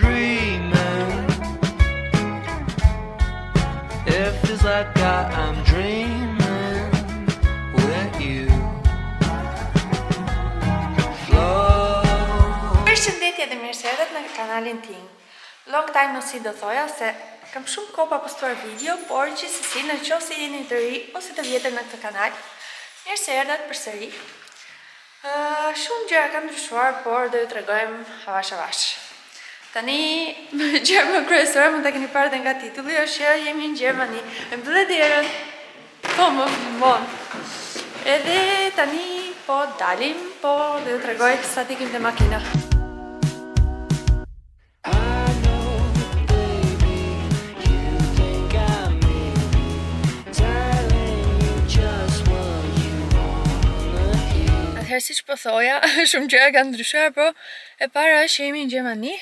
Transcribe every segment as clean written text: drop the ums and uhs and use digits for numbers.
dreaming. It feels like I'm dreaming with you. Përshëndetje dhe mirëserdhet në kanalin tim. Long time no see do thoja se kam shumë kohë pa postuar video, por gjithsesi në qoftë se jeni të ri ose të vjetër në këtë kanal, mirëserdhet përsëri. Shumë gjëra kanë ndryshuar, por do ju tregojmë avash avash. Tani gjëja më kryesore mund ta keni parë nga titulli është që jemi në Gjermani. E mbyllet derën. Po më filmon. Edhe tani po dalim, po do ju tregoj sa tikim te makina. Atëherë siç po thoja, shumë gjëra kanë ndryshuar, po e para është që jemi në Gjermani.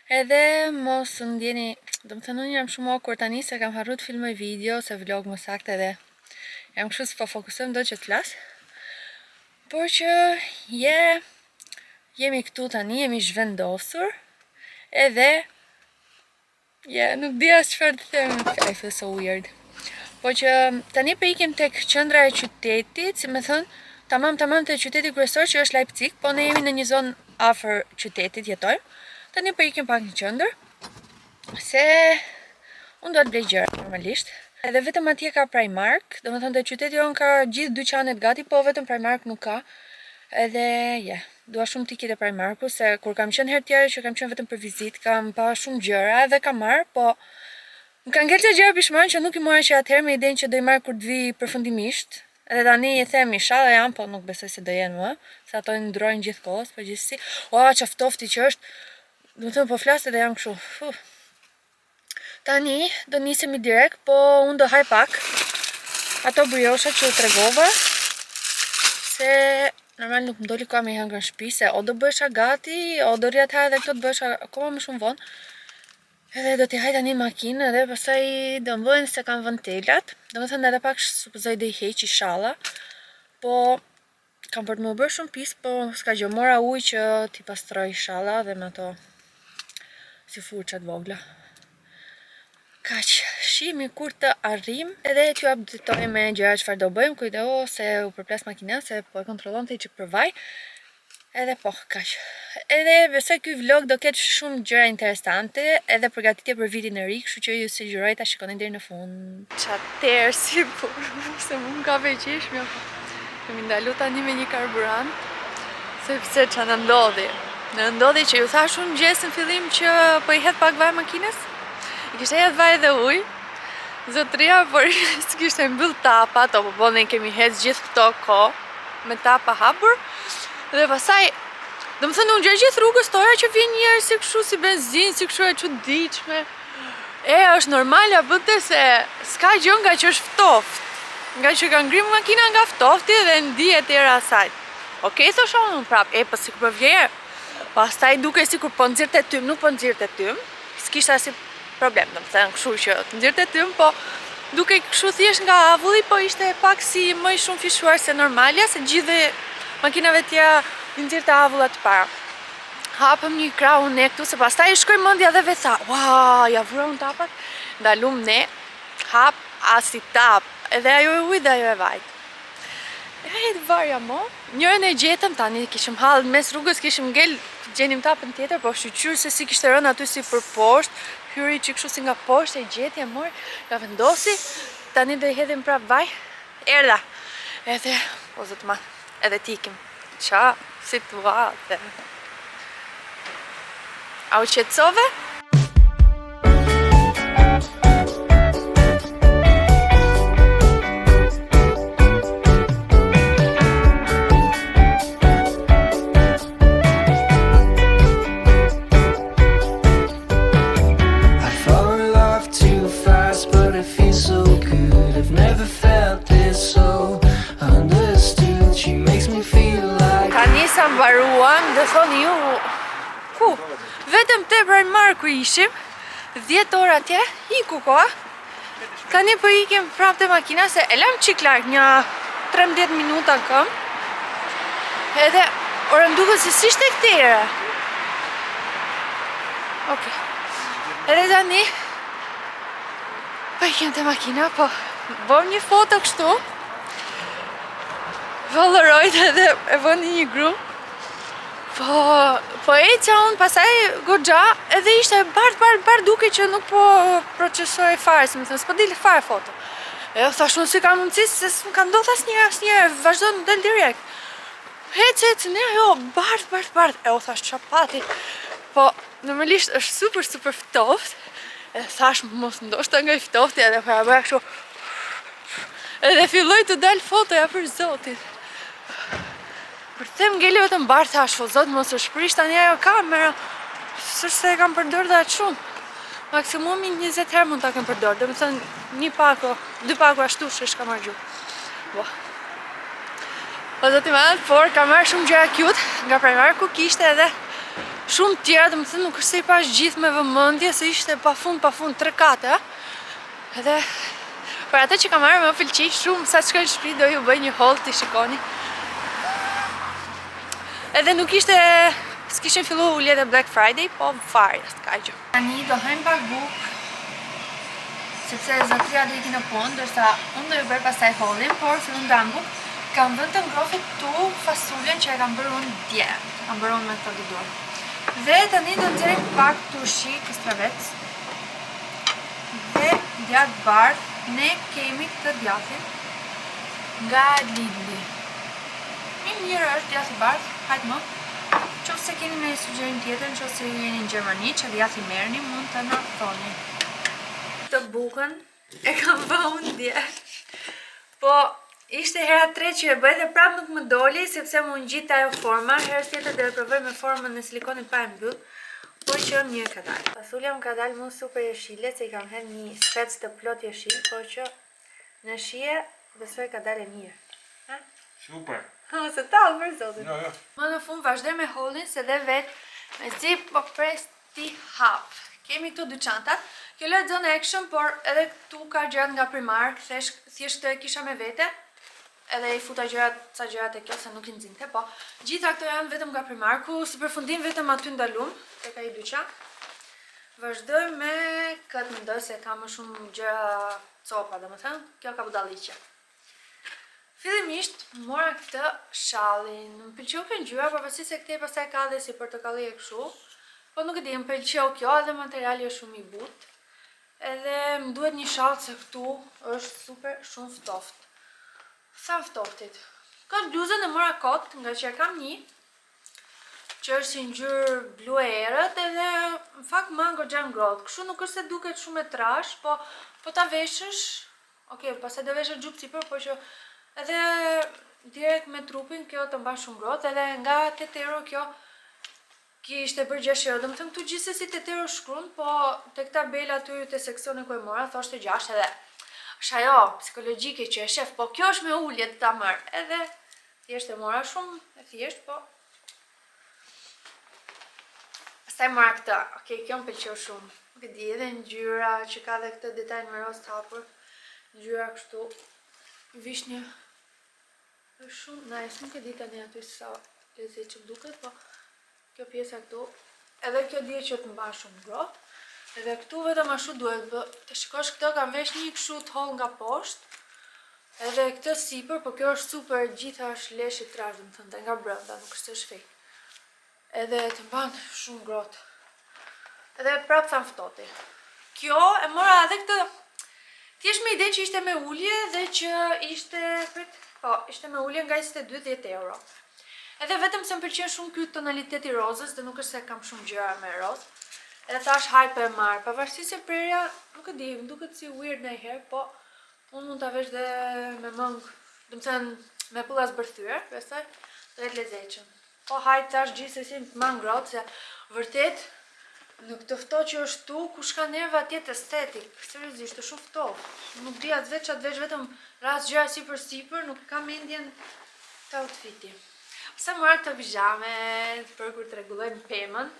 Edhe mos ndjeni, domethënë unë jam shumë awkward tani se kam harruar të filmoj video ose vlog më saktë edhe jam kështu s'po fokusojmë dot që të flas. Por që jemi këtu tani, jemi zhvendosur. Edhe nuk di as çfarë të them, I feel so weird. Po që tani po ikim tek qendra e qytetit, si më thon, tamam te qyteti kryesor që është Leipzig, po ne jemi në një zonë afër qytetit jetojmë. Tani po ikim pak në qendër, se unë do të blej gjëra normalisht. Edhe vetëm atje ka Primark, domethënë te qyteti jon ka gjithë dyqanet gati, po vetëm Primark nuk ka. Edhe dua shumë të ikit te Primarku, se kur kam qenë herë tjetër që kam qenë vetëm për vizitë, kam pa shumë gjëra edhe kam marr, po më kanë ngelë gjëra pishman që nuk i mora që atëherë me idenë që do i marr kur të vi përfundimisht. Edhe tani i them inshallah jam, po nuk besoj se do jenë më, se ato ndrojnë gjithkohës, po gjithsesi. Qa ftofti që është. Do të po flas edhe jam kështu. Tani do nisemi direkt, po unë do haj pak ato briosha që u tregova, se normal nuk më doli koha me hëngrën në shtëpi, se o do bëhesha gati, o do rria të haj edhe këto të bëhesha akoma më shumë vonë. Edhe do t'i haj tani në makinë edhe pastaj do mbojnë se kam vënë telat. Domethënë edhe pak supozoj do i heq inshallah. Po kam për të më bërë shumë pis, po s'ka gjë, mora ujë që t'i pastroj inshallah dhe me ato si furçat vogla. Kaq, shihemi kur të arrim, edhe t'ju updatoj me gjëra çfarë do bëjmë, kujdo se u përplas makina, se po e kontrollonte që për vaj. Edhe po, kaq. Edhe besoj ky vlog do ketë shumë gjëra interesante, edhe përgatitje për vitin e ri, kështu që ju sugjeroj ta shikoni deri në fund. Çater si se më ka veçish më. Kemi ndalu tani me një karburant, sepse çfarë na ndodhi. Në ndodhi që ju thash unë gjesë në fillim që po i hedh pak vaj makinës. I kishte hedh vaj dhe ujë. Zotria, por s'kishte mbyll tapat, po ne kemi hedh gjithë këto kohë me tapa hapur. Dhe pastaj, domethënë unë gjatë gjithë rrugës toja që vjen njerëz si kështu si benzinë, si kështu e çuditshme. Është normale bëte se s'ka gjë nga që është ftoft. Nga që ka ngrim makina nga ftofti dhe ndihet era asaj. Okej, thosha unë prap, po sikur po vjen. Pastaj duke sikur po nxirte tym, nuk po nxirte tym. S'kishte asnjë problem, domethënë kështu që nxirte tym, po duke kështu thjesht nga avulli, po ishte pak si më i shumë fishuar se normalja, se gjithë makinave tjera nxirte avullat të para. Hapëm një krah unë këtu, se pastaj i shkoj mendja dhe vetha, "Ua, ja vuron tapat." Ndalum ne, hap as i tap, edhe ajo e ujë dhe ajo e vajt. Të varja mo. Njërën e gjetëm, tani kishim hall mes rrugës, kishim ngel, gjenim tapën tjetër, po shqyr se si kishte rënë aty si për poshtë, hyri që kështu si nga poshtë, e gjetje mor, ka vendosi, tani do i hedhim prap vaj, erdha. Edhe, po zot ma, edhe t'ikim. Qa situate. A u qetësove? Mbaruam dhe thoni ju vetëm te Primarku ishim 10 orë atje, iku koha. Tani po ikim prapë te makina, se e lam qik larg, një 13 minuta këm. Edhe orë më duket se si ishte këtire. Ok. Edhe tani po ikem te makina, po bëm një foto kështu. Polaroid edhe e vën në një grup. Po eqa unë pasaj goxha edhe ishte bardh duke që nuk po procesoj fare, se më thënë, s'po dile fare foto. E thash unë si ka mundësi, se s'm ka ndodh asnjëherë, vazhdo në del direkt. Ec, ne, jo, bardh. E u thash qa pati. Po, normalisht është super ftoft. E thash mos ndoshta nga i ftofti edhe po ja bëja kështu. Edhe filloj të dal fotoja për zotit. Për them ngeli vetëm bardh, thash, po zot mos e shprish tani ajo kamera. S'është se e kam përdorur dhe aq shumë. Maksimumi 20 herë mund ta kem përdorur, domethënë një pako, 2 pako ashtu shesh kam marrë gjuhë. Po zoti më anë, por ka marrë shumë gjëra cute nga Primarku, kishte edhe shumë tjera, domethënë nuk është se i pash gjithë me vëmendje, se ishte pafund 3 kate. Edhe për atë që ka marrë më pëlqej shumë, sa të shkoj në shtëpi do ju bëj një haul ti shikoni. Edhe nuk ishte, s'kishin fillu uljet e Black Friday, po fare, s'ka gjë. Tani do hajmë pak bukë, sepse zotria do iki në punë, ndërsa unë do ju bërë pastaj haulin, por fillon dan bukë. Kam vënë të ngrofi tu fasulën që e kam bërë unë dje, kam bërë unë me këto dy dorë. Dhe tani do nxjerrim pak turshi kastravec. Dhe djath bardh, ne kemi këtë djathin nga Lidli. Mirë është djathi bardh, hajtë më. Qofse keni me sugjerim tjetër, nëse jeni në Gjermani, që djathi merrni, mund të na thoni. Këtë bukën e kam bërë unë dje. Po ishte hera 3 që e bëj dhe prap nuk më doli, sepse më ngjit ajo forma. Herës tjetër do e provoj me formën e silikonit pa e mbyll, por që mirë ka dalë. Fasulja më ka dalë mu super jeshile, se i kam hedhë një spec të plot jeshil, por që në shije besoj ka dalë mirë. Ha? Super. Se talë për zotin. Jo. Më në fund vazhdoj me haulin, se dhe vetë me si po pres ti hap. Kemi këtu dy çantat. Kjo lloj zone action, por edhe këtu ka gjërat nga Primark, thjesht të kisha me vete. Edhe i futa ca gjërat e kjo se nuk i nxinte, po gjitha këto janë vetëm nga Primarku, si përfundim vetëm aty ndalum, tek ai dyqan. Vazhdoj me këtë, mendoj se ka më shumë gjëra copa, domethënë, kjo ka budalliqe. Fillimisht mora këtë shallin. Më pëlqeu kjo ngjyra, pavarësisht se këtej pastaj ka dhe si portokalli e kështu. Po nuk e di, më pëlqeu kjo, edhe materiali është shumë i butë. Edhe më duhet një shall se këtu është super shumë ftoft. Sa ftoftit. Këtë bluzën e mora kot, nga që e kam një, që është si ngjyrë blu e errët, edhe në fakt më goxha ngrohtë. Kështu nuk është se duket shumë e trash, po ta veshësh, okay, pastaj do veshësh xhup sipër, po që edhe direkt me trupin kjo të mban shumë ngrohtë, edhe nga 8 euro kjo kishte për 6 euro. Domethënë këtu gjithsesi 8 euro shkruan, po tek tabela aty te seksioni ku e mora thoshte 6 edhe është ajo psikologjike që e shef, po kjo është me ulje të ta marr. Edhe thjesht e mora shumë, e thjesht, po pastaj mora këtë. Okej, kjo më pëlqeu shumë. Nuk e di, edhe ngjyra që ka dhe këtë detaj me roz të hapur. Ngjyra kështu vishnjë. Është shumë nice, nuk e di tani aty sa lezetshëm duket, po kjo pjesa këtu, edhe kjo dihet që të mban shumë ngrohtë. Edhe këtu vetëm ashtu duhet, të shikosh këtë kam vesh një kështu të holl nga poshtë. Edhe këtë sipër, po kjo është super, gjitha është lesh i trash, domethënë nga brenda, nuk është fake. Edhe të mban shumë ngrohtë. Edhe prap tham ftoti. Kjo e mora edhe këtë thjesht me idenë që ishte me ulje dhe që ishte ishte me ulje nga 22-10 euro. Edhe vetëm se më pëlqen shumë ky tonaliteti rozës, dhe nuk është se kam shumë gjëra me rozë. Edhe thash hajt për e marrë, pavarësisht se prerja, nuk e di, më duket si weird ndonjëherë, po unë mund ta vesh dhe me mëng, domethënë me pullas bërthyer, besoj, do jetë lezetshëm. Po hajt thash gjithsesi të më ngrohtë, se vërtet në këtë ftohtë që është tu, kush ka nerva atje të estetik, seriozisht është shumë ftohtë. Nuk di as veç vesh vetëm rast gjëra sipër, nuk kam mendjen të outfiti. Sa mora këto pijame për kur të rregullojmë pemën,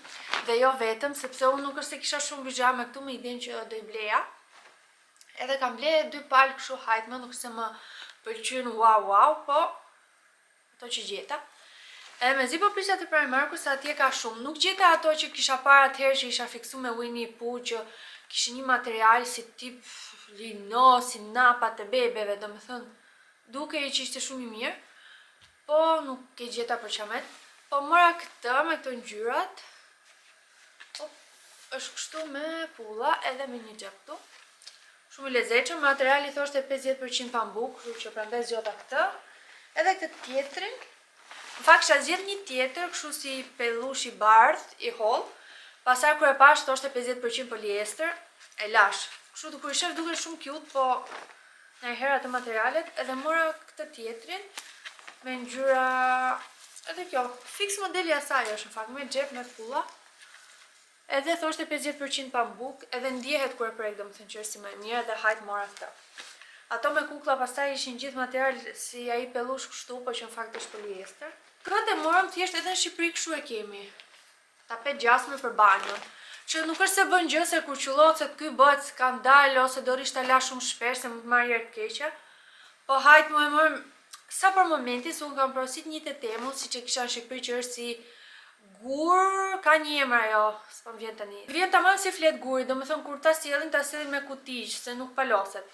dhe jo vetëm, sepse unë nuk është se kisha shumë pijame këtu me idenë që do i bleja. Edhe kam ble 2 palë kështu hajtme, nuk se më pëlqyen wow, po ato që gjeta. Edhe mezi po prisja të Primarku se atje ka shumë. Nuk gjeta ato që kisha parë atëherë që isha fiksu me Winnie Pooh, që kishin një material si tip lino, si napat e bebeve, domethënë duke që ishte shumë i mirë. Po nuk e gjeta për qamet. Po mora këtë me këto ngjyrat. Është kështu me pulla edhe me një xhep këtu. Shumë i lezetshëm, materiali thoshte 50% pambuk, kështu që prandaj zgjota këtë. Edhe këtë tjetrin. Në fakt kisha zgjedh një tjetër, kështu si pellush i bardh, i holl. Pastaj kur e pash thoshte 50% poliester, e lash. Kështu kur i shef duket shumë cute, po ndonjëherë ato materialet, edhe mora këtë tjetrin me ngjyra, edhe kjo, fix modeli i saj është në fakt, me xhep me pulla. Edhe thoshte 50% pambuk, edhe ndihet kur e prek, domethënë që është si më e mirë, edhe hajt mora këtë. Ato me kuklla pastaj ishin gjithë material si ai pellush kështu, po që në fakt është poliester. Këtë e morëm thjesht edhe në Shqipëri kështu e kemi. Tapet gjasme për banjon. Që nuk është se bën gjë se kur qullohet se ky bëhet skandal ose do rish ta la shumë shpesh se më të marrë herë keqe. Po hajt më e morëm sa për momentin se unë kam porosit një tetemu, siç e kisha në Shqipëri që është si gur, ka një emër ajo, s'po më vjen tani. Vjen tamam si flet guri, domethënë kur ta sillin me kutiq, se nuk paloset.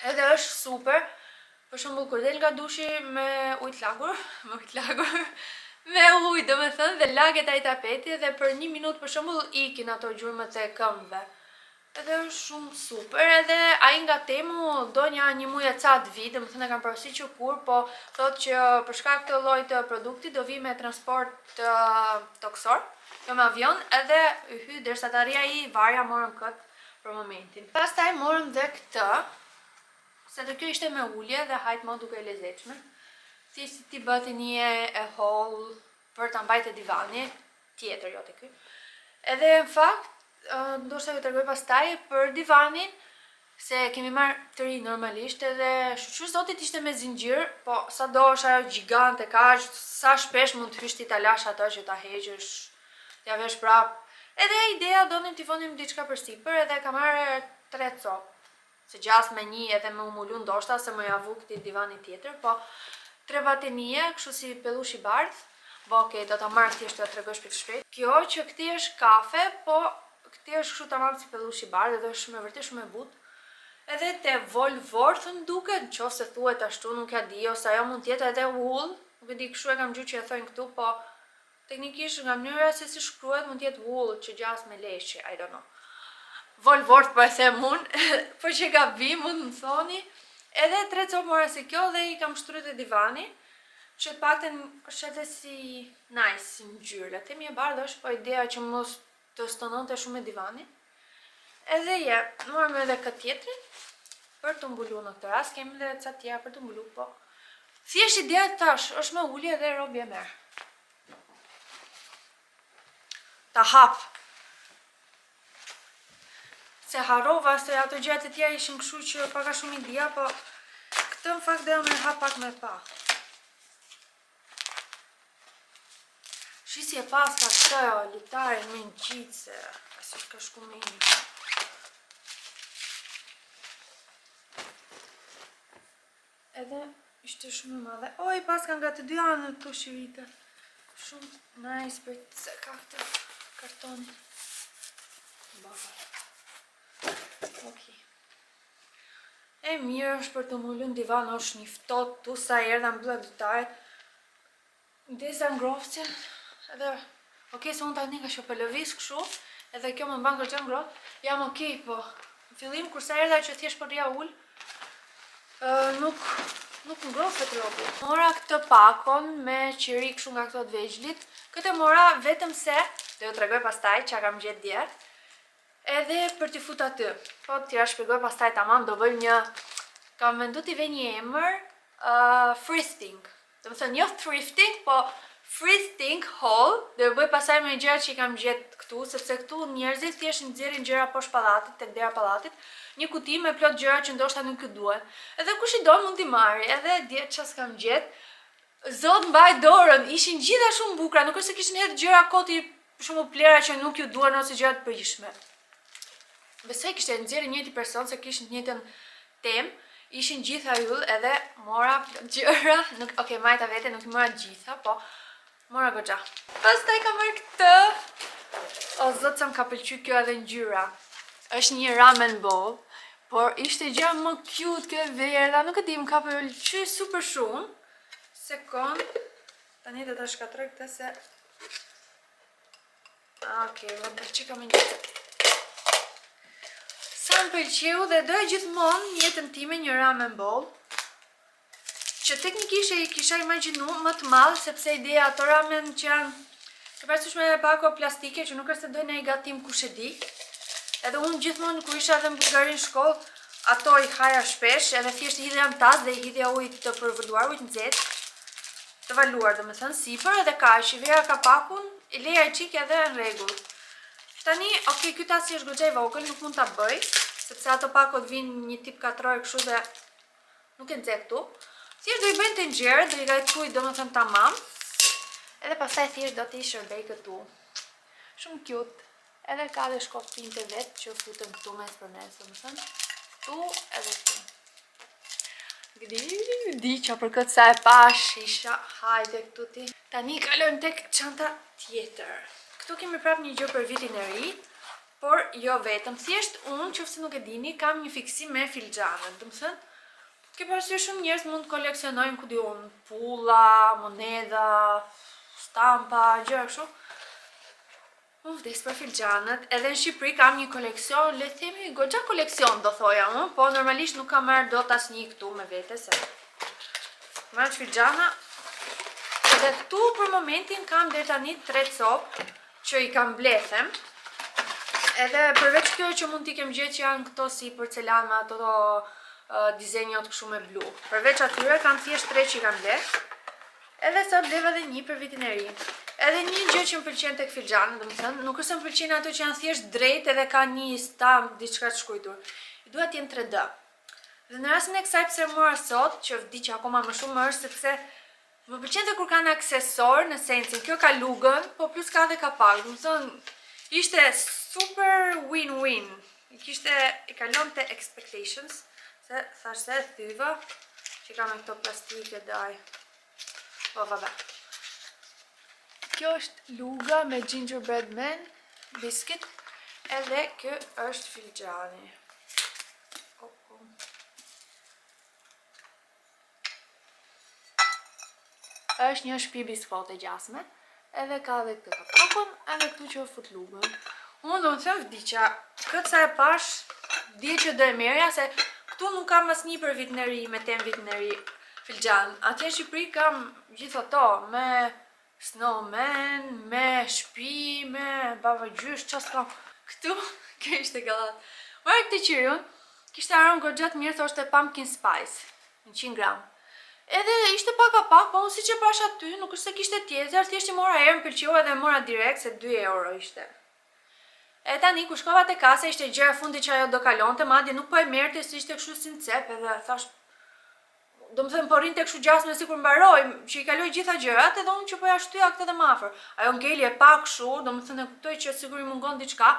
Edhe është super. Për shembull kur del nga dushi me ujë të lagur, me ujë domethënë dhe laget ai tapeti dhe për 1 minutë për shembull ikin ato gjurmët e këmbëve. Edhe është shumë super, edhe ai nga Temu do një muaj e ca të vi, domethënë e kam parasitur kur, po thotë që për shkak të llojit të produktit do vi me transport toksor, jo me avion, edhe hy derisa të arrijë ai varja morëm kët për momentin. Pastaj morëm dhe këtë. Se të kjo ishte me ullje dhe hajt më duke e lezetshme. Thjesht ti bëti një e holl për ta mbajtë divani, tjetër jo të ky. Edhe në fakt, ndoshta ju tregoj pastaj për divanin, se kemi marrë të ri normalisht edhe shoqërues zotit ishte me zinxhir, po sado është ajo gjigante kaq, sa shpesh mund të hysh ti ta lash ato që ta heqësh, t'ja vesh prap. Edhe ideja donim t'i vonim diçka përsipër edhe ka marrë 3 copë. Se gjas me një edhe me umulu ndoshta se më javu këti divani tjetër, po 3 batenie, kështu si pellush i bardh. Po okej, do ta marr thjesht t'ja tregoj shpejt. Kjo që këti është kafe, po këti është kështu tamam si pellush i bardh, edhe është shumë vërtet shumë e butë. Edhe te Volvorth më duket, nëse thuhet ashtu, nuk ja di, ose ajo mund të jetë edhe wool, nuk e di, kështu e kam gjuar që e thonë këtu, po teknikisht nga mënyra se si shkruhet mund të jetë wool, që gjas me leshi, I don't know. Volvorth po e them unë, për që gabim mund më thoni. Edhe 3 copë mora si kjo dhe i kam shtruar te divani, që të paktën është edhe si nice, si ngjyrë. Themi e bardhë është, po ideja që mos të stononte shumë me divani. Edhe morëm edhe këtë tjetrin për të mbuluar në këtë rast, kemi edhe ca tjera për të mbuluar, po thjesht ideja tash është me ulje dhe robi e merr. Ta hap. Se harova se ato gjërat e tjera ishin kështu që paka shumë ide, po këtë në fakt dhe me hap pak me pa. Shisi e pas ka këtë litare me në gjitë, se asi ka shku me një. Edhe ishte shumë e madhe. Oj, pas ka nga të dy anët të shirite. Shumë nice për të se ka këtë kartoni. Baba. Okay. E mirë është për të mbulluar në divan, është një ftohtë tu sa erdha mbylla ditaret. Ndesa ngrohtëse, edhe okay se unë tani ka shoh lëviz kështu, edhe kjo më mban goxha ngrohtë. Jam okay, po në fillim kur sa erdha që thjesht po rria ul, nuk ngrohet robi. Mora këtë pakon me qiri kështu nga këto të vegjlit. Këtë mora vetëm se do ju tregoj pastaj çka kam gjetë dje. Edhe për t'i fut aty. Po t'ja shpjegoj pastaj tamam, do bëjmë një, kam vendu t'i vej një emër, thrifting. Do të thënë jo thrifting, po thrifting haul, do bëj pastaj me gjërat që i kam gjetë këtu, sepse këtu njerëzit thjesht nxjerrin gjëra poshtë pallatit, tek dera pallatit, një kuti me plot gjëra që ndoshta nuk i duan. Edhe kush i do mund t'i marrë. Edhe dje çfarë s'kam gjetë. Zot mbaj dorën, ishin gjitha shumë bukura, nuk është se kishin hedhur gjëra koti, për shembull plera që nuk ju duan ose gjëra të përgjithshme. Besoj kishte nxjerrë njëti person se kishin të njëjtën temë, ishin gjitha yll edhe mora gjëra, nuk, okay, majta vete nuk i mora gjitha, po Mora goxha. Pastaj kam marrë këtë. O zot, sa më ka pëlqyer kjo edhe ngjyra. Është një ramen bowl, por ishte gjë më cute kjo e verdha, nuk e di, më ka pëlqyer super shumë. Sekond. Tani do ta shkatroj këtë se okej, më pëlqej kam një. Sa më pëlqeu dhe doja gjithmonë në jetën time një ramen bowl. Që teknikisht i kisha imagjinu më të madh, sepse ideja ato ramen që janë të parasyshme me pako plastike, që nuk është se dojnë në i gatim kush e di. Edhe unë gjithmonë kur isha edhe në Bullgari në shkollë, ato i haja shpesh, edhe thjesht i hidhja në tas dhe i hidhja ujë të përvëlluar, ujë nxehtë, të valuar domethënë sipër, edhe kaq, i veja kapakun, i leja i çik edhe në rregull. Tani, okay, ky tasi është goxha i vogël, nuk mund ta bëj, sepse ato pakot vinë një tip katror kështu dhe nuk e nxeh këtu. Thjesht do i bëjnë të nxjerrë, do i gatuj domethënë tamam. Edhe pastaj thjesht do t'i shërbej këtu. Shumë cute. Edhe ka dhe shkopinte vet që futen këtu mes për mes, domethënë. Këtu edhe këtu. Di që për këtë sa e pash isha, hajde këtu ti. Tani kalojmë tek çanta tjetër. Këtu kemi prap një gjë për vitin e ri, por jo vetëm. Thjesht unë, nëse nuk e dini, kam një fiksim me filxhanët, domethënë. Ke parasysh shumë njerëz mund të koleksionojnë, ku di unë, pulla, moneda, stampa, gjëra kështu. Unë vdes për filxhanët, edhe në Shqipëri kam një koleksion, le të themi goxha koleksion do thoja unë, po normalisht nuk kam marrë dot asnjë këtu me vete se. Marrë filxhana. Edhe këtu për momentin kam deri tani 3 copë që i kam blethem. Edhe përveç kjo që mund t'i kem gjetë që janë këto si porcelan me ato dizenjot kështu me blu. Përveç atyre kam thjesht 3 që i kam blet. Edhe sa bleva dhe një për vitin e ri. Edhe një gjë që më pëlqen tek filxhanët, domethënë, nuk është se më pëlqen ato që janë thjesht drejt edhe ka një stamp diçka të shkruar. I dua të jenë 3D. Dhe në rastin e kësaj pse mora sot, që vdi që akoma më shumë është sepse më pëlqen të kur kanë aksesor në sensin. Kjo ka lugën, po plus ka dhe kapak. Domethënë, ishte super win-win. I kalonte expectations. Se thash se thyva që kam me këto plastike daj. Po vabbè. Kjo është luga me gingerbread man, biskit, edhe kjo është filxhani. Është një shtëpi biskote gjasme, edhe ka edhe këtë kapakun, edhe këtu që fut lugën. Unë do të them vdiqa, këtë sa e pash, di që do e merja, se këtu nuk kam asnjë për vitin e ri, me tem vitin e ri filxhan. Atje në Shqipëri kam gjithë ato, me snowman, me shtëpi, me babagjysh, çfarë s'kam. Këtu, kjo ishte gallat. Marrë këtë qiriun, kishte aromë goxha të mirë, thoshte pumpkin spice, 100 gram. Edhe ishte pak a pak, po unë siç e pash aty, nuk është se kishte tjetër, thjesht i mora herë, më pëlqeu edhe mora direkt se 2 euro ishte. E tani kur shkova te kasa ishte gjëja e fundit që ajo do kalonte, madje nuk po e merrte se ishte kështu si në cep, edhe thash, domethënë po rrinte kështu gjasme sikur mbaroi, që i kaloi gjitha gjërat, edhe unë që po ja shtyja këtë edhe më afër. Ajo ngeli e pa kështu, domethënë e kuptoj që sigur i mungon diçka.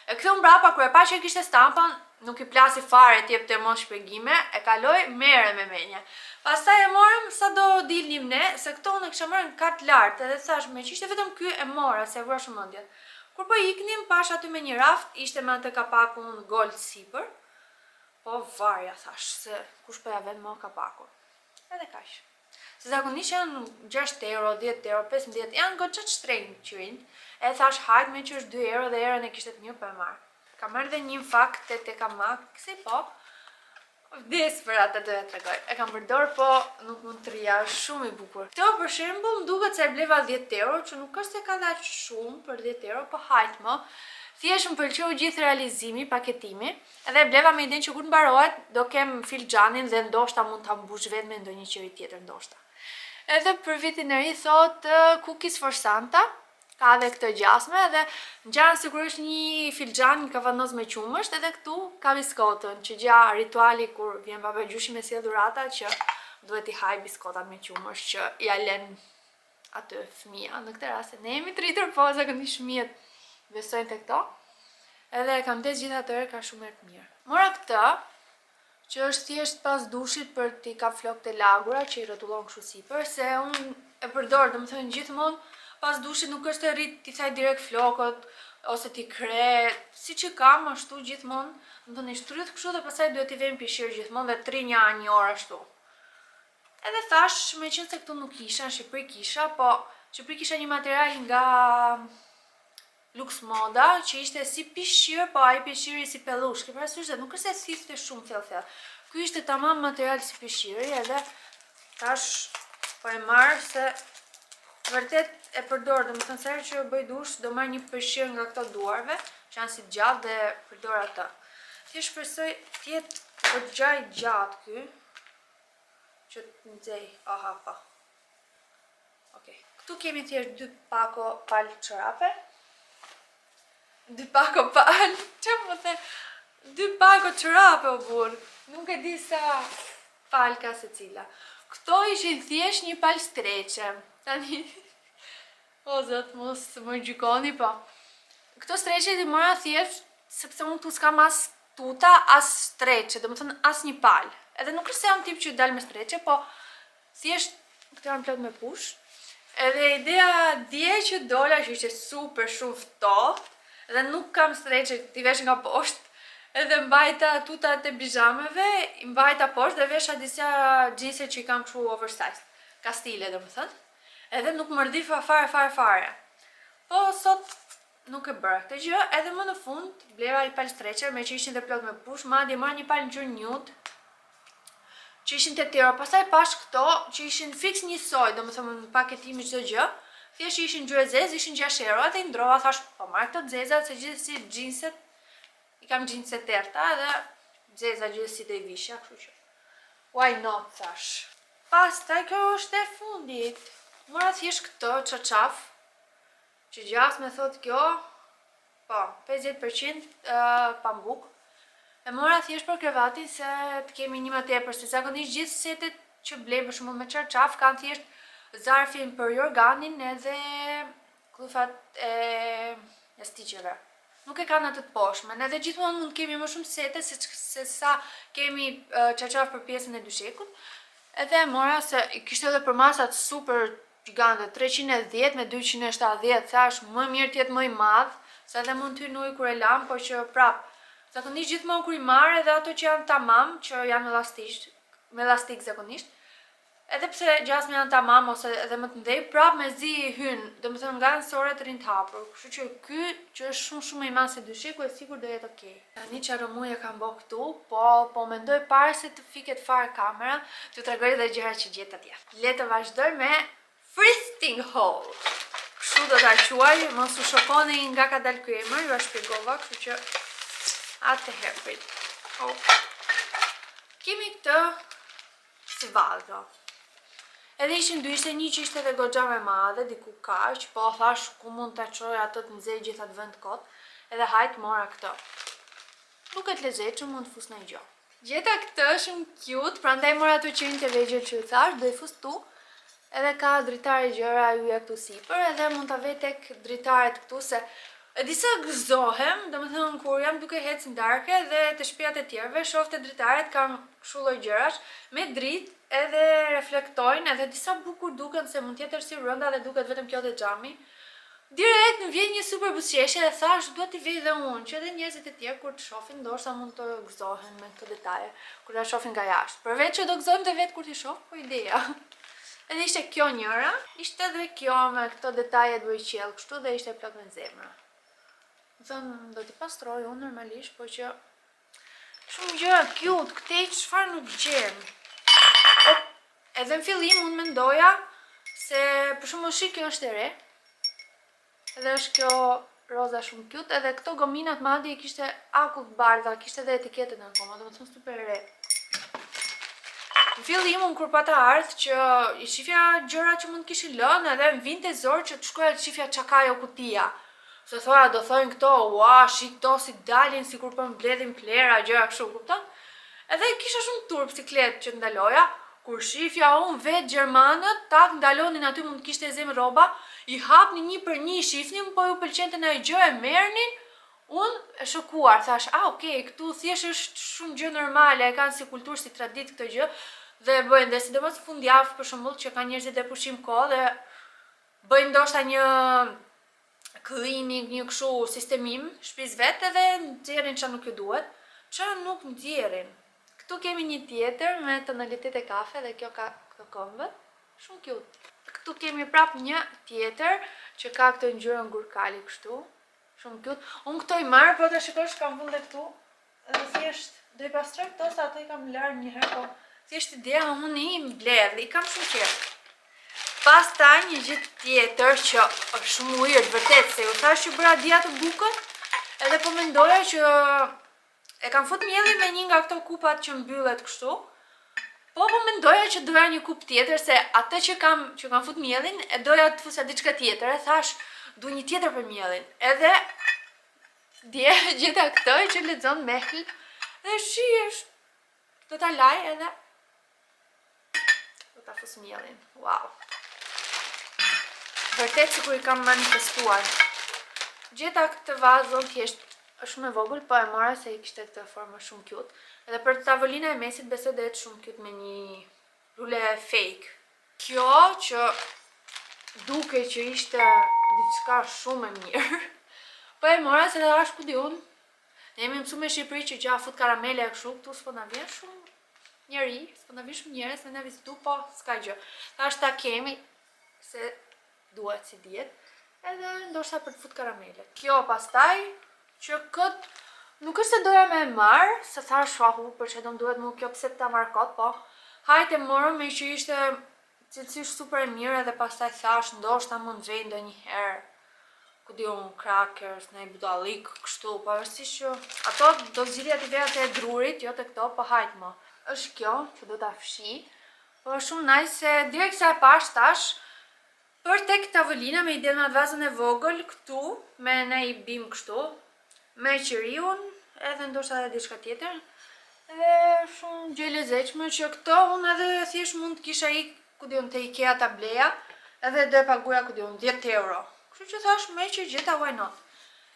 E ktheu mbrapa kur e pa që kishte stampën, nuk i plasi fare të jepte më shpjegime, e kaloi mere me menje. Pastaj e morëm sa do dilnim ne, se këto unë kisha marrë në kat lart, edhe thash me që ishte vetëm ky e mora, se e vura shumë mendjen. Kur po iknim, pash aty me një raft, ishte me atë kapakun gold sipër. Po varja thash, se kush po ja vend më kapakun. Edhe kaq. Se zakonisht janë 6 euro, 10 euro, 15, janë goxha të shtrenjtë qirin. E thash hajt me që është 2 euro dhe erën e kishte të mirë po e marr. Ka marrë dhe një fakt te kamak, kësi po. Vdes për atë do e tregoj. E kam përdor, po nuk mund të rria, është shumë i bukur. Këto për shembull më duket se e bleva 10 euro, që nuk është se ka dhaq shumë për 10 euro, po hajt më. Thjesht më pëlqeu gjithë realizimi, paketimi, edhe e bleva me idenë që kur mbarohet do kem filxhanin dhe ndoshta mund ta mbush vetë me ndonjë qiri tjetër ndoshta. Edhe për vitin e ri thot Cookies for Santa. Ka dhe këtë gjasme edhe në gjanë sigurisht një filxhan, një kavanoz me qumësht, edhe këtu ka biskotën, që gja rituali kur vjen babagjyshi me sjell dhurata që duhet i haj biskotat me qumësht që ja len aty fëmia. Në këtë rast ne jemi të rritur, po zakonisht fëmijët besojnë te këto. Edhe kam des gjithë atëherë ka shumë të mirë. Mora këtë, që është thjesht pas dushit për t'i kap flokët e lagura që i rrotullon kështu sipër, se unë e përdor, domethënë gjithmonë pas dushit nuk është e rrit t'i thaj direkt flokët, ose t'i kre, si që kam ashtu gjithmonë, më thënë i shtrydh kështu dhe pastaj duhet t'i vejmë pishirë gjithmonë dhe 3 një orë ashtu. Edhe thash, me qenë se këtu nuk isha, në Shqipëri kisha, po Shqipëri kisha një material nga Lux Moda, që ishte si pishirë, po ai pishiri si pellush, ke parasysh se nuk është se thithte shumë thellë. Ky ishte tamam material si pishiri, edhe tash po e marr se vërtet e përdor, domethënë se herë që bëj dush, do marr një pishir nga këto duarve, që janë si gjatë dhe përdor atë. Thjesht shpresoj të jetë goxha i gjatë ky, që të nxej, aha pa. Okej. Këtu kemi thjesht 2 pako palë çorape. 2 pako palë, që më the? 2 pako çorape o burr. Nuk e di sa palë ka secila. Këto ishin thjesht një palë streqe. Tani, o zot, mos më gjykoni, po. Këto streqe i mora thjesht, sepse unë këtu s'kam as tuta, as streqe, do më thënë as një palë. Edhe nuk është se jam tip që dal me streqe, po thjesht këto janë plot me push. Edhe idea dje që dola që ishte super shumë ftohtë, edhe nuk kam streqe t'i vesh nga poshtë, edhe mbajta tutat e bizhameve, i mbajta poshtë dhe vesha disa gjise që i kam kështu oversize, ka stile do më thënë, edhe nuk më rdifa fare. Po sot nuk e bëra këtë gjë, edhe më në fund bleva i palë streqe, me që ishin dhe plot me push, madje mora një palë ngjyrë nude, që ishin të tjera, pastaj pash këto që ishin fix njësoj, do më thëmë në paketimi çdo gjë, thjesht ishin ngjyrë zezë, ishin 6 euro, dhe i ndrova, thash, po marr këto zeza, se gjithsesi xhinset, i kam xhinset terta, dhe zeza gjithsesi do i vishja, kështu që why not, thash. Pastaj kjo është e fundit. Mora thjesht këtë çarçaf, që gjas me thot kjo, po, 50% pambuk. E mora thjesht për krevatin se të kemi një më tepër, se zakonisht gjithë setet që blej për shembull me çarçaf kanë thjesht zarfin për jorganin edhe kufat e stiqeve. Nuk e kanë atë të poshtmen, edhe gjithmonë mund kemi më shumë sete se sa kemi çarçaf për pjesën e dyshekut. Edhe e mora se kishte edhe për masat super gjigante, 310 me 270, thash më mirë të jetë më i madh, se edhe mund të hyj kur e lam, po që prap zakonisht gjithmonë kur i marr edhe ato që janë tamam, që janë me elastik zakonisht, edhe pse gjasme janë tamam ose edhe më të ndej, prap me zi hyn, domethënë nga anësoret rinë të hapur. Kështu që ky që është shumë i madh se dysheku, e sigur do jetë okay. Tani çfarë muj e kam bë këtu, po mendoj para se të fiket fare kamera, t'ju tregoj edhe gjërat që gjet atje. Le të vazhdoj me thrifting haul. Kështu do ta quaj, mos u shokoni nga ka dal ky emër, ju a shpjegova, kështu që atëherë prit. Kemi këtë si vazo. Edhe ishin dy, ishte një që ishte edhe goxha me madhe, diku kaq, po thash ku mund ta çoj atë të nxej gjithat vend kot, edhe hajt mora këtë. Duket lezetshëm, mund të fus në gjë. Gjeta këtë shumë cute, prandaj mora ato qenë të vegjël që u thash, do i fus tu. Edhe ka dritare gjëra juja këtu sipër, edhe mund ta vej tek dritaret këtu se e disa gëzohem, domethënë kur jam duke ecë ndarke dhe te shtëpiat e tjerëve, shoh te dritaret kanë kështu lloj gjërash me dritë edhe reflektojnë, edhe disa bukur duken se mund tjetër si rënda dhe duket vetëm kjo te xhami. Direkt më vjen një super buzëqeshje dhe thash duhet t'i vej dhe unë, që edhe njerëzit e tjerë kur të shohin ndoshta mund të gëzohen me këto detaje, kur ta shohin nga jashtë. Përveç që do gëzohem te vetë kur t'i shoh, po ideja. Edhe ishte kjo njëra, ishte edhe kjo me këto detaje dvojqell kështu dhe ishte plot me zemra. Thënë, do t'i pastroj unë normalisht, po që shumë gjëra cute, këtej çfarë nuk gjem. Edhe në fillim unë mendoja se për shembull shik kjo është e re. Edhe është kjo roza shumë cute, edhe këto gominat madje kishte akull të bardha, kishte edhe etiketën akoma, domethënë super e re. Në fillim unë kur pata ardhë që i shifja gjëra që mund kishin lënë, edhe më vinte zor që të shkoja të shifja çka ka ajo kutia. Se thoja do thojnë këto, ua, shik këto si dalin, si kur për mbledhin plera, gjëra kështu, kupton? Edhe kisha shumë turp siklet që ndaloja, kur shifja unë vetë gjermanët, tak ndalonin aty mund kishte zemë rroba, i hapni një për një, shifnin, po ju pëlqente në gjë e merrnin, unë e shokuar, thash, okay, këtu thjesht është shumë gjë normale, e kanë si kulturë, si traditë këtë gjë, dhe bëjnë, dhe sidomos fundjavë për shembull që ka njerëzit e pushim kohë dhe bëj ndoshta një cleaning, një kështu sistemim shtëpisë vetë dhe nxjerrin çka nuk ju duhet, çka nuk nxjerrin. Këtu kemi një tjetër me tonalitet e kafe dhe kjo ka këto këmbët, shumë cute. Këtu kemi prap një tjetër që ka këtë ngjyrën gurkali kështu, shumë cute. Unë këto i marr, po ta shikosh kam vënë këtu. Edhe thjesht do i pastroj këto sa ato i kam larë një herë, po thjesht ideja unë i mbledh, i kam shumë qejf. Pastaj një gjë tjetër që është shumë weird vërtet, se u thash që bëra dia të bukën, edhe po mendoja që e kam fut mielli me një nga këto kupat që mbyllet kështu. Po mendoja që doja një kup tjetër, se atë që kam fut mielin e doja të fusa diçka tjetër, e thash du një tjetër për mielin. Edhe dje gjeta këtë që lexon Mehl dhe shihesh. Do ta laj edhe do ta fus mielin. Wow. Vërtet sikur i kam manifestuar. Gjeta këtë vazon thjesht është shumë e vogël, po e mora se i kishte këtë formë shumë cute. Edhe për tavolina e mesit besoj do jetë shumë cute me një rule fake. Kjo që duke që ishte diçka shumë e mirë. Po e mora se da është ku di unë. Ne jemi mësuar me Shqipëri që gja fut karamele e kështu, këtu s'po na vjen shumë njeri, s'po na vjen shumë njerëz me na vizitu, po s'ka gjë. Tash ta kemi se duhet si diet, edhe ndoshta për të fut karamele. Kjo pastaj që kët nuk është se doja me marr, se thash shahu për që do më duhet mu kjo pse ta marr kot, po hajte morëm me që ishte cilësisht super e mirë, edhe pastaj thash ndoshta mund gjej ndonjëherë ku di unë crackers, në i budallik, kështu, pavarësisht që ato do zgjidhja t'i veja të e drurit, jo të këto, po hajt më. Është kjo që do t'a fshi, po është shumë nice se direkt sa e pash tash, për tek tavolina me i del në atë vazën e vogël këtu, me ne i bim kështu, me qiriun, edhe ndoshta edhe diçka tjetër, edhe shumë gjë e lezetshme që këto unë edhe thjesht mund të kisha ku di unë te IKEA ta bleja, edhe do e paguja ku di unë 10 euro. Kështu që thash me që gjeta why not.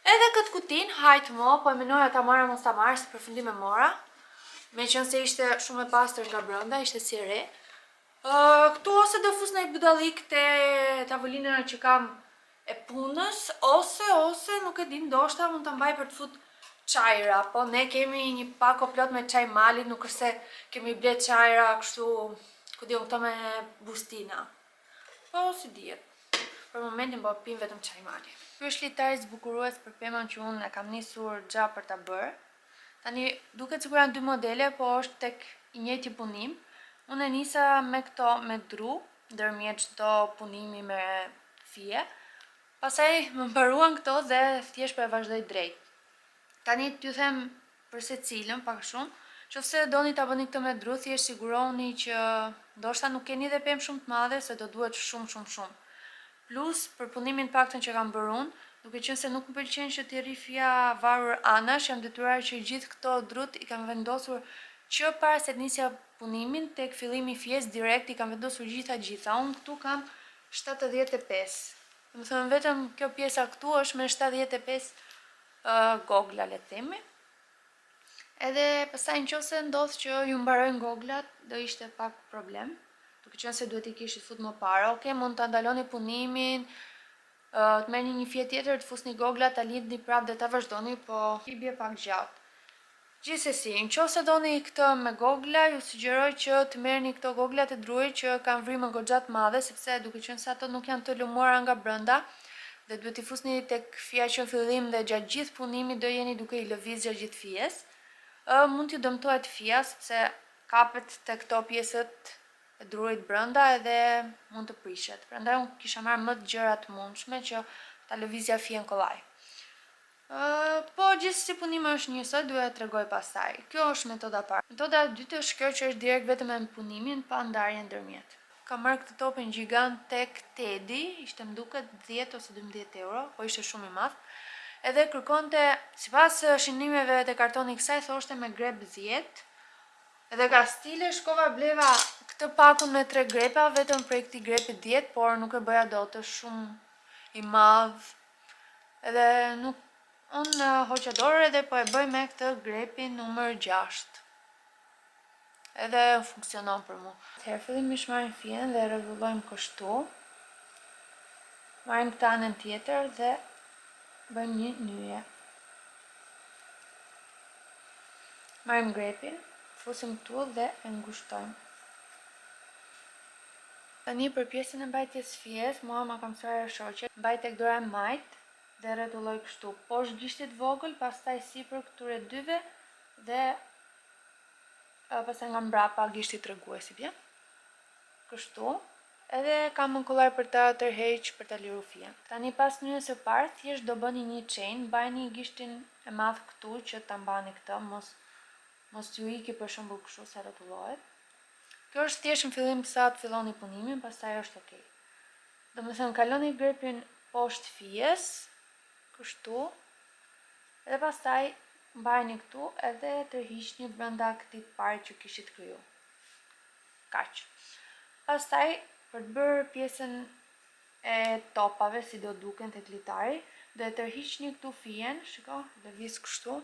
Edhe këtë kutin hajt mo, po e menoja ta marra mos ta marrë, se përfundim e mora. Me qënë se ishte shumë e pastër nga brenda, ishte si re. Këtu ose do fus në i budallik të tavolina që kam e punës, ose nuk e dim, ndoshta mund të mbaj për të fut qajra, po ne kemi një pako plot me qaj mali, nuk është se kemi ble qajra kështu, ku di unë këto me bustina. Po si diet. Për momentin po pim vetëm çaj mali. Ky është litari zbukurues për pemën që unë e kam nisur gja për ta bërë. Tani duket sikur janë dy modele, po është tek i njëjti punim. Unë e nisa me këto me dru, ndërmjet çdo punimi me fije. Pastaj më mbaruan këto dhe thjesht po e vazhdoj drejt. Tani t'ju them për secilën pak shumë, nëse doni ta bëni këtë me dru, thjesht siguroni që ndoshta nuk keni dhe pemë shumë të madhe, se do duhet shumë. Plus, për punimin paktën që kam bërë unë, duke qenë se nuk më pëlqen që t'i rifja varur anash, jam detyruar që gjithë këto drut i kam vendosur që para se të nisja punimin, tek fillimi i fjes direkt i kam vendosur gjitha. Unë këtu kam 75. Më thënë vetëm kjo pjesa këtu është me 75 gogla, le të themi. Edhe pastaj nëse ndodh që ju mbarojnë goglat, do ishte pak problem. Duke qenë se duhet i kishit fut më para, okay, mund ta ndaloni punimin, të merrni një fije tjetër, të fusni goglat, ta lidhni prapë dhe ta vazhdoni, po i bie pak gjatë. Gjithsesi, nëse doni këtë me gogla, ju sugjeroj që të merrni këto gogla të drurit që kanë vrimën goxha të madhe, sepse duke qenë se ato nuk janë të lumuara nga brenda, dhe duhet i fusni tek fija që në fillim dhe gjatë gjithë punimit do jeni duke i lëviz gjatë gjithë fijes. Mund t'ju dëmtohet fija sepse kapet te këto pjesët e drurit brenda edhe mund të prishet. Prandaj unë kisha marrë më të gjëra të mundshme që ta lëvizja fijen kollaj. Po gjithsesi punimi është njësoj, duhet t'tregoj pastaj. Kjo është metoda parë. Metoda e dytë është kjo që është direkt vetëm me punimin pa ndarje ndërmjet. Kam marrë këtë topin gjigant tek Tedi, ishte më duket 10 ose 12 euro, po ishte shumë i madh. Edhe kërkonte, sipas shënimeve të kartoni kësaj, thoshte me grep 10. Edhe ka stile shkova bleva këtë pakun me 3 grepa, vetëm prej këtij grepi 10, por nuk e bëja dot, është shumë i madh. Edhe nuk unë hoqa dorë edhe po e bëj me këtë grepin numër 6. Edhe funksionon për mua. Atëherë fillimisht marrim fijen dhe rregullojmë kështu. Marrim këtë anën tjetër dhe bëjmë një nyje. Marrim grepin, fusim këtu dhe e ngushtojmë. Tani për pjesën e mbajtjes fjes, mua ma kam mësuar shoqe, mbaj tek dora e majt dhe rretulloj kështu, poshtë gishtit vogël, pastaj sipër këtyre dyve dhe pastaj nga mbrapa gishtit treguesi, bie? Kështu. Edhe kam mënkullar për ta tërheq për ta liru fjen. Tani pas nyjes së parë, thjesht do bëni një chain, mbajni gishtin e madh këtu që ta mbani këtë, mos ju iki për shembull kështu sa rrotullohet. Kjo është thjesht në fillim sa të filloni punimin, pastaj është okay. Domethënë kaloni grepin poshtë fijes, kështu, edhe pastaj mbajni këtu edhe tërhiqni brenda këtij të parë që kishit kriju. Kaq. Pastaj për të bërë pjesën e topave si do duken tek litari, do e tërhiqni këtu fijen, shiko, lëviz kështu.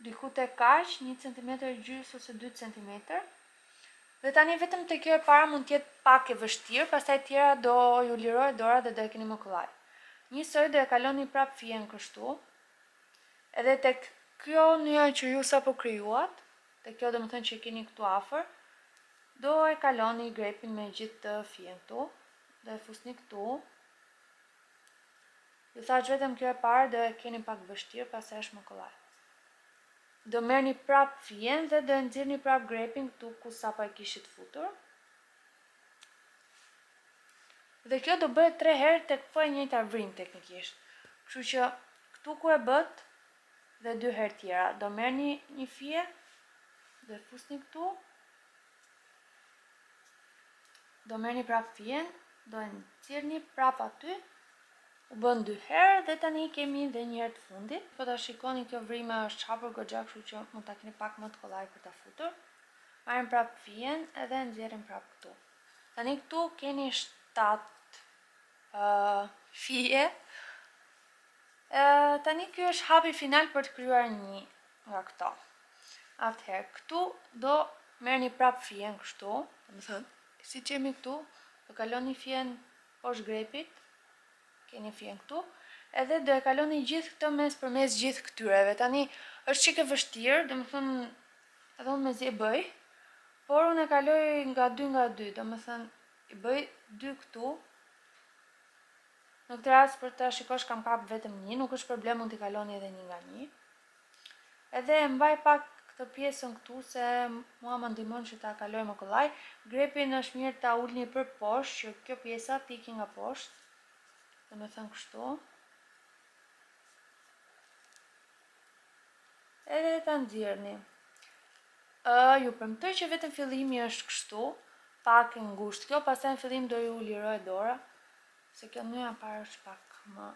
Diku tek kaq, 1 cm gjys ose 2 cm. Dhe tani vetëm te kjo e para mund të jetë pak e vështirë, pastaj tjera do ju lirohet dora dhe do e keni më kollaj. Njësoj do e kaloni prap fijen kështu. Edhe tek kjo nyja që ju sapo krijuat, tek kjo domethënë që keni këtu afër, do e kaloni grepin me gjithë të fijen këtu, do e fusni këtu. Ju thash vetëm kjo e parë do e keni pak vështirë, pastaj është më kollaj. Do merrni prap fijen dhe do e nxirrni prap grepin këtu ku sapo e kishit futur. Dhe kjo do bëhet 3 herë tek po e njëjta vrim teknikisht. Kështu që këtu ku e bët dhe 2 herë tjera, do merrni një fije, do e fusni këtu. Do merrni prap fijen, do e nxirrni prap aty. U bën 2 herë dhe tani kemi edhe një herë të fundit. Po ta shikoni kjo vrime është hapur goxha, kështu që mund ta keni pak më të kollaj për ta futur. Marrim prap fijen edhe nxjerrim prap këtu. Tani këtu keni 7 fije. Tani ky është hapi final për të krijuar një nga këto. Atëherë këtu do merrni prap fijen kështu, domethënë siç jemi këtu, do kaloni fijen poshtë grepit. Keni fijen këtu, edhe do e kaloni gjithë këtë përmes gjithë këtyreve. Tani është çike vështirë, domethënë edhe unë mezi e bëj, por unë e kaloj nga 2, domethënë i bëj 2 këtu. Në këtë rast për ta shikosh kam kap vetëm një, nuk është problem, mund t'i kaloni edhe 1 nga 1. Edhe e mbaj pak këtë pjesën këtu se mua më ndihmon që ta kaloj më kollaj. Grepin është mirë ta ulni për poshtë, që kjo pjesa t'i nga poshtë. Dhe me thënë kështu. Edhe ta nxjerrni. Ju premtoj që vetëm fillimi është kështu, pak e ngushtë kjo, pastaj në fillim do ju lirohet dora, se kjo nyja parë është pak më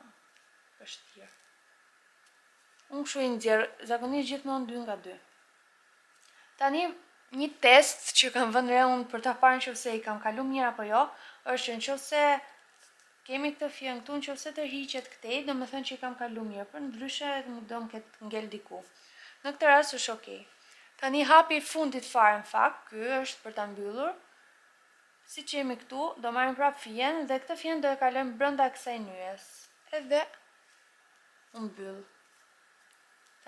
vështirë. Unë kështu i nxjerr, zakonisht gjithmonë 2 nga 2. Tani një test që kam vënë re unë për ta parë nëse i kam kalu mirë apo jo, është që nëse kemi këtë fijen këtu, nëse tërhiqet këtej, do me thënë që i kam kalu mirë, për ndryshe do më ketë ngel diku. Në këtë rast është okay. Tani hapi i fundit fare në fakt, ky është për ta mbyllur. Siç jemi këtu, do marrim prap fijen dhe këtë fijen do e kalojmë brenda kësaj nyjes. Edhe u mbyll.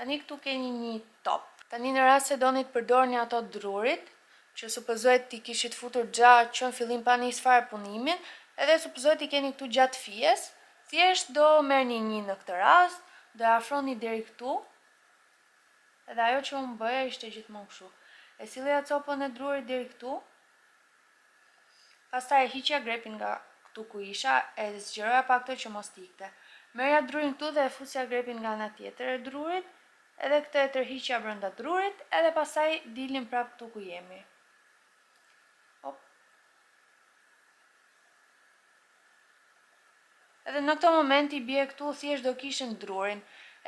Tani këtu keni një top. Tani në rast se doni të përdorni ato drurit, që supozohet t'i kishit futur gjatë që në fillim pa nis fare punimin, edhe supozohet i keni këtu gjatë fijes, thjesht do merrni një në këtë rast, do e afroni deri këtu, edhe ajo që unë bëja ishte gjithmonë kështu. E sillja copën e drurit deri këtu, pastaj e hiqja grepin nga këtu ku isha, e zgjeroja pak këtë që mos t'ikte. Merja drurin këtu dhe e fusja grepin nga ana tjetër e drurit, edhe këtë e tërhiqja brenda drurit, edhe pastaj dilnim prap këtu ku jemi. Edhe në këto moment i bie këtu thjesht do kishin drurin,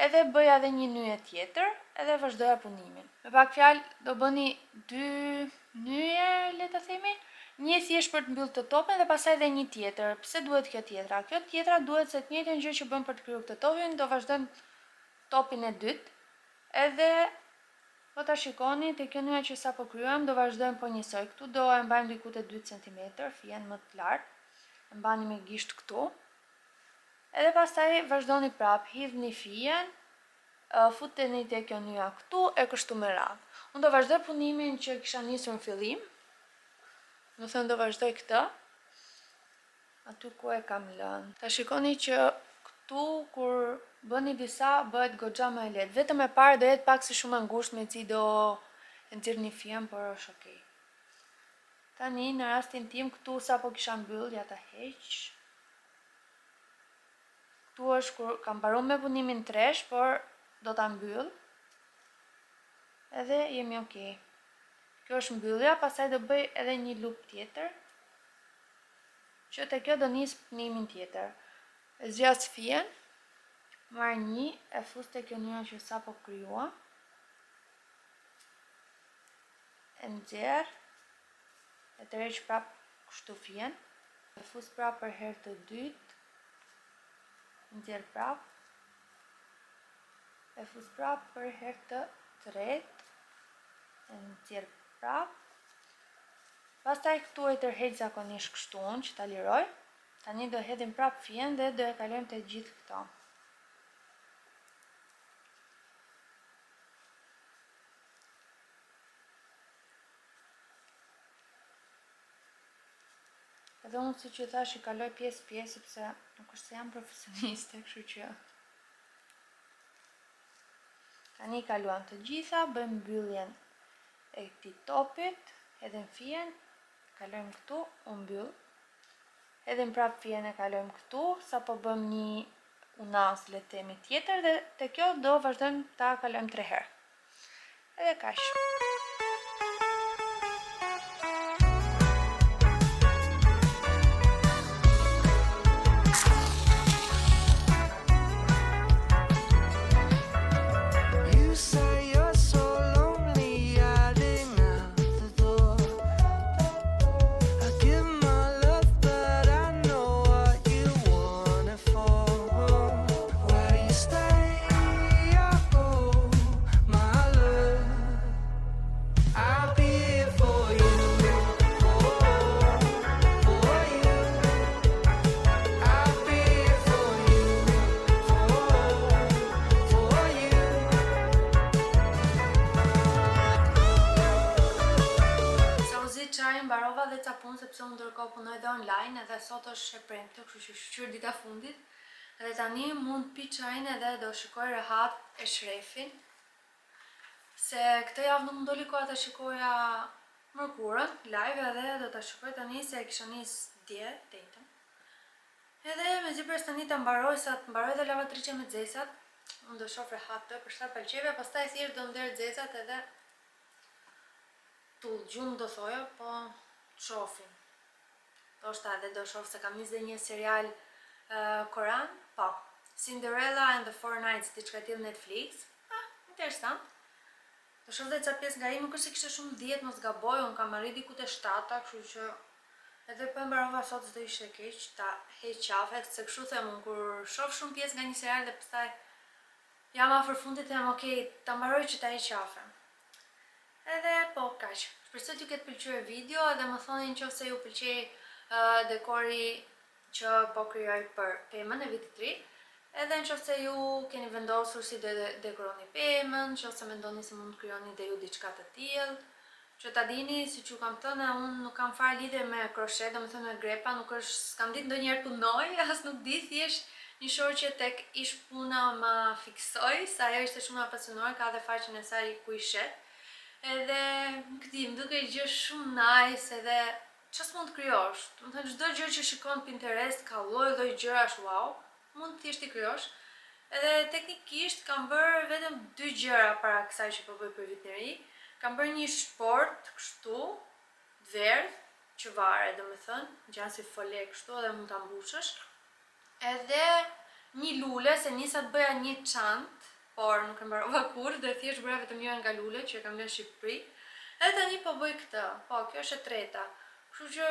edhe bëja edhe një nyje tjetër, edhe vazhdoja punimin. Me pak fjalë do bëni 2 nyje, le ta themi, një thjesht për të mbyllur të topin dhe pastaj edhe një tjetër. Pse duhet kjo tjetra? Kjo tjetra duhet se të njëjtën gjë që bëm për të krijuar këtë topin, do vazhdojmë topin e dytë. Edhe po ta shikoni te kjo nyja që sapo krijuam, do vazhdojmë po njësoj. Këtu do e mbajmë diku te 2 cm, fijen më të lartë. e mbani me gisht këtu. Edhe pastaj vazhdoni prap, hidhni fijen, futeni te kjo nyja këtu e kështu me radhë. Unë do vazhdoj punimin që kisha nisur në fillim. Më thënë do vazhdoj këtë. Aty ku e kam lënë. Ta shikoni që këtu kur bëni disa bëhet goxha më e lehtë. Vetëm e parë do jetë pak si shumë e ngushtë me ci do e nxirrni fijen, por është okay. Tani në rastin tim këtu sapo kisha mbyll, ja ta heq. Këtu është kur kam mbaruar me punimin tresh, por do ta mbyll. Edhe jemi okay. Kjo është mbyllja, pastaj do bëj edhe një lupë tjetër. Që te kjo do nis punimin tjetër. E zgjas fijen, marr një, e fus te kjo nyja që sapo kryua. E nxjerr, e tërheq prap kështu fijen. E fus prap për herë të dytë. Nxjerr prap. E fus prap për herë të tretë. E nxjerr prap. Pastaj këtu e tërheq zakonisht kështu që ta liroj. Tani do hedhim prap fijen dhe do e kalojmë te gjithë këto. Edhe unë si që thash I kaloj pjesë sepse nuk është se jam profesioniste, kështu që tani kaluam të gjitha, bëjmë mbylljen e këtij topit, hedhim fijen, kalojmë këtu, u mbyll. Hedhim prap fijen e kalojmë këtu, sapo bëm një unas le të themi tjetër dhe te kjo do vazhdojmë ta kalojmë 3 herë. Edhe kaq. Mbarova dhe ca punë sepse unë ndërkohë punoj dhe online edhe sot është e premte, kështu që shqyr dita fundit. Dhe tani mund pi çajin edhe do shikoj rehat e shrefin. Se këtë javë nuk më doli koha ta shikoja mërkurën live edhe do ta shikoj tani se e kisha nis dje datën. Edhe mezipres tani ta mbaroj dhe lavatriçe me xesat. Unë do shoh rehat të për sa pëlqeve, pastaj thjesht do nder xesat edhe tu gjumë do thoja, po shofim. Do shta edhe do shof se kam nis dhe një serial koran, po, Cinderella and the Four Knights, diçka tillë Netflix. Interesant. Do shof dhe ca pjesë nga ai, nuk është se kishte shumë diet, mos gaboj, unë kam arrit diku te 7-ta, kështu që edhe po e mbarova sot s'do ishte keq ta heq qafet, se kështu them unë kur shoh shumë pjesë nga një serial dhe pastaj jam afër fundit e jam okay, ta mbaroj që ta heq qafen. Edhe po kaq. Shpresoj t'ju ketë pëlqyer video dhe më thoni nëse ju pëlqej dekori që po krijoj për pemën e vitit të ri. Edhe nëse ju keni vendosur si do dekoroni pemën, nëse mendoni se mund të krijoni dhe ju diçka të tillë. Që ta dini, siç ju kam thënë, unë nuk kam fare lidhje me kroshet, domethënë me grepa, nuk është, s'kam ditë ndonjëherë punoj, as nuk di, thjesht një shoqe tek ish puna ma fiksoi, sa ajo ishte shumë apasionuar, ka dhe faqen e saj ku i shet. Edhe këti më duke gjë shumë nice edhe ç'as mund të krijosh. Domethënë çdo gjë që shikon Pinterest ka lloj gjërash wow, mund thjesht I krijosh. Edhe teknikisht kam bërë vetëm 2 gjëra para kësaj që po bëj për vitin e ri. Kam bërë një shport kështu, verdh, që varet domethënë, ngjan si fole kështu edhe mund ta mbushësh. Edhe një lule, se nisa të bëja një çantë, por nuk e mbarova kurrë, dhe thjesht bëra vetëm njëra nga lulet që e kam lënë në Shqipëri. Edhe tani po bëj këtë. Po, kjo është e treta. Kështu që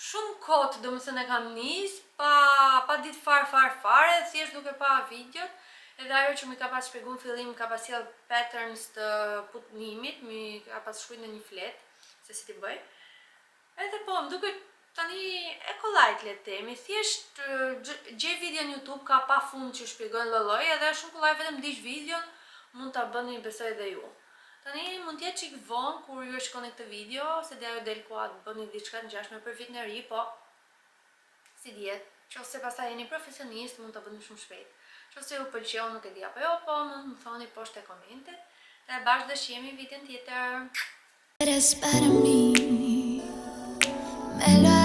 shumë kot domethënë e kam nis, pa ditë fare, thjesht duke pa videot. Edhe ajo që më ka pas shpjeguar në fillim, ka pas sjell patterns të punimit, më ka pas shkruar në një flet se si ti bëj. Edhe po, më duket Tani e kollajt le të themi, thjesht gjej video në YouTube ka pa fund që shpjegojnë lloj edhe është shumë kollaj vetëm ndiq videon, mund ta bëni besoj edhe ju. Tani mund të jetë çik vonë kur ju e shikoni këtë video, se dhe ajo del ku atë bëni diçka të ngjashme për vitin e ri, po si dihet, nëse pastaj jeni profesionist mund ta bëni shumë shpejt. Nëse ju pëlqeu nuk e di apo jo, po mund më thoni poshtë te komente. Dhe bashkë do shihemi vitin tjetër. Eres para mí, me lo